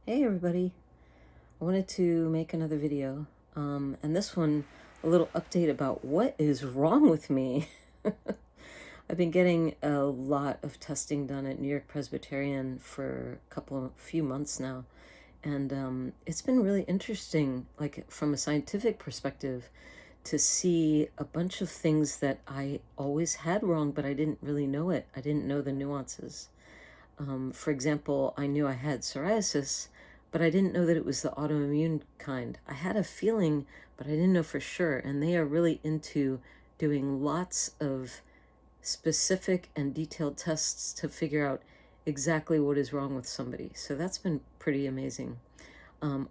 Hey everybody, I wanted to make another video, and this one, a little update about what is wrong with me. I've been getting a lot of testing done at New York Presbyterian for few months now, and it's been really interesting, like from a scientific perspective, to see a bunch of things that I always had wrong, but I didn't really know it. I didn't know the nuances. For example, I knew I had psoriasis, but I didn't know that it was the autoimmune kind. I had a feeling, but I didn't know for sure. And they are really into doing lots of specific and detailed tests to figure out exactly what is wrong with somebody. So that's been pretty amazing.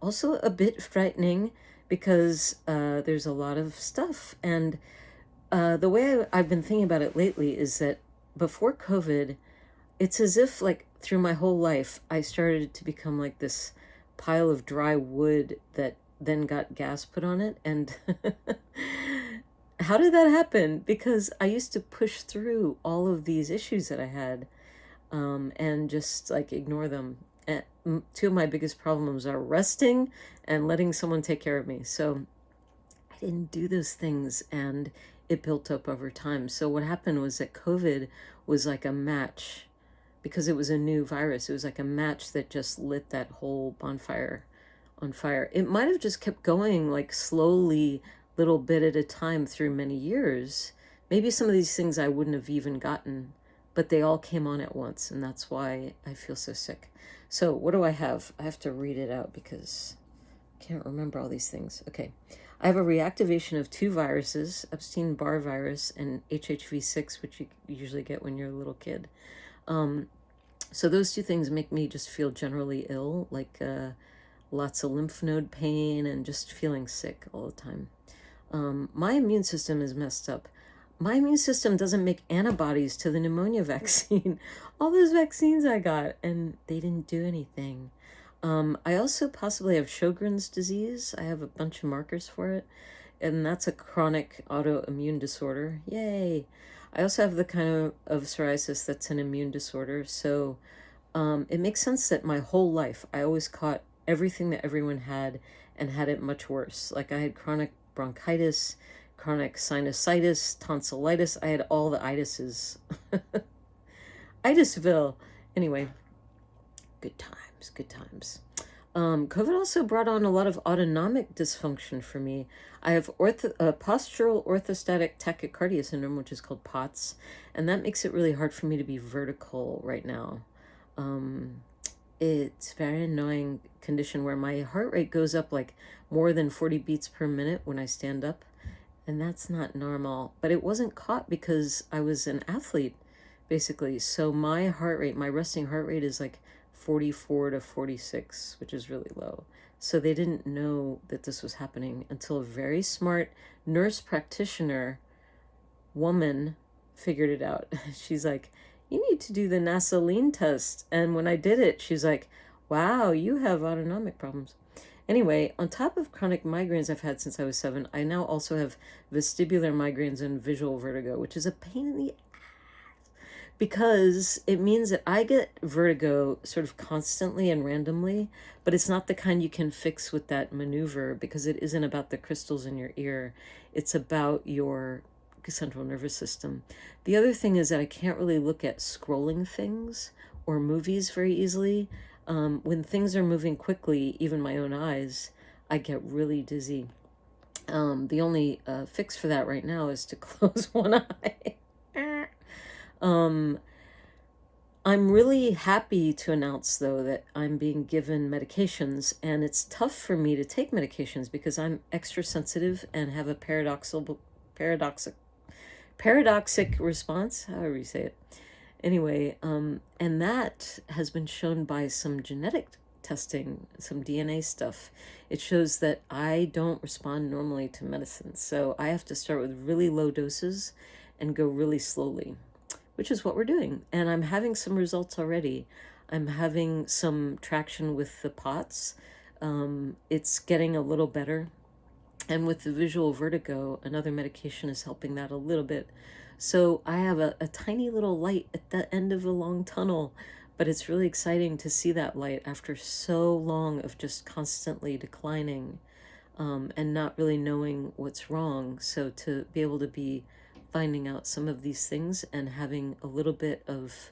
Also, a bit frightening because there's a lot of stuff. And the way I've been thinking about it lately is that before COVID, it's as if like through my whole life I started to become like this pile of dry wood that then got gas put on it. And how did that happen? Because I used to push through all of these issues that I had, and just like ignore them. And two of my biggest problems are resting and letting someone take care of me. So I didn't do those things, and it built up over time. So what happened was that COVID was like a match, because it was a new virus. It was like a match that just lit that whole bonfire on fire. It might have just kept going like slowly, little bit at a time through many years. Maybe some of these things I wouldn't have even gotten, but they all came on at once, and that's why I feel so sick. So what do I have? I have to read it out because I can't remember all these things. Okay. I have a reactivation of two viruses, Epstein-Barr virus and HHV6, which you usually get when you're a little kid. So those two things make me just feel generally ill, like lots of lymph node pain and just feeling sick all the time. My immune system is messed up. My immune system doesn't make antibodies to the pneumonia vaccine. All those vaccines I got, and they didn't do anything. I also possibly have Sjogren's disease. I have a bunch of markers for it, and that's a chronic autoimmune disorder. Yay! I also have the kind of psoriasis that's an immune disorder. So it makes sense that my whole life I always caught everything that everyone had and had it much worse. Like I had chronic bronchitis, chronic sinusitis, tonsillitis. I had all the itises. Itisville. Anyway, good times, good times. COVID also brought on a lot of autonomic dysfunction for me. I have postural orthostatic tachycardia syndrome, which is called POTS, and that makes it really hard for me to be vertical right now. It's a very annoying condition where my heart rate goes up like more than 40 beats per minute when I stand up, and that's not normal. But it wasn't caught because I was an athlete, basically. So my heart rate, my resting heart rate is like 44 to 46, which is really low. So they didn't know that this was happening until a very smart nurse practitioner woman figured it out. She's like, you need to do the NASA lean test. And when I did it, she's like, wow, you have autonomic problems. Anyway, on top of chronic migraines I've had since I was 7, I now also have vestibular migraines and visual vertigo, which is a pain in the because it means that I get vertigo sort of constantly and randomly, but it's not the kind you can fix with that maneuver because it isn't about the crystals in your ear. It's about your central nervous system. The other thing is that I can't really look at scrolling things or movies very easily. When things are moving quickly, even my own eyes, I get really dizzy. The only fix for that right now is to close one eye. I'm really happy to announce, though, that I'm being given medications, and it's tough for me to take medications because I'm extra sensitive and have a paradoxic response, however you say it. Anyway, and that has been shown by some genetic testing, some DNA stuff. It shows that I don't respond normally to medicine, so I have to start with really low doses and go really slowly, which is what we're doing. And I'm having some results already. I'm having some traction with the POTS. It's getting a little better. And with the visual vertigo, another medication is helping that a little bit. So I have a tiny little light at the end of a long tunnel, But it's really exciting to see that light after so long of just constantly declining, and not really knowing what's wrong. So to be able to be finding out some of these things and having a little bit of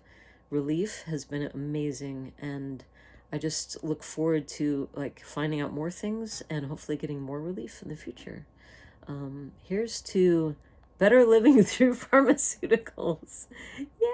relief has been amazing. And I just look forward to like finding out more things and hopefully getting more relief in the future. Here's to better living through pharmaceuticals. Yay!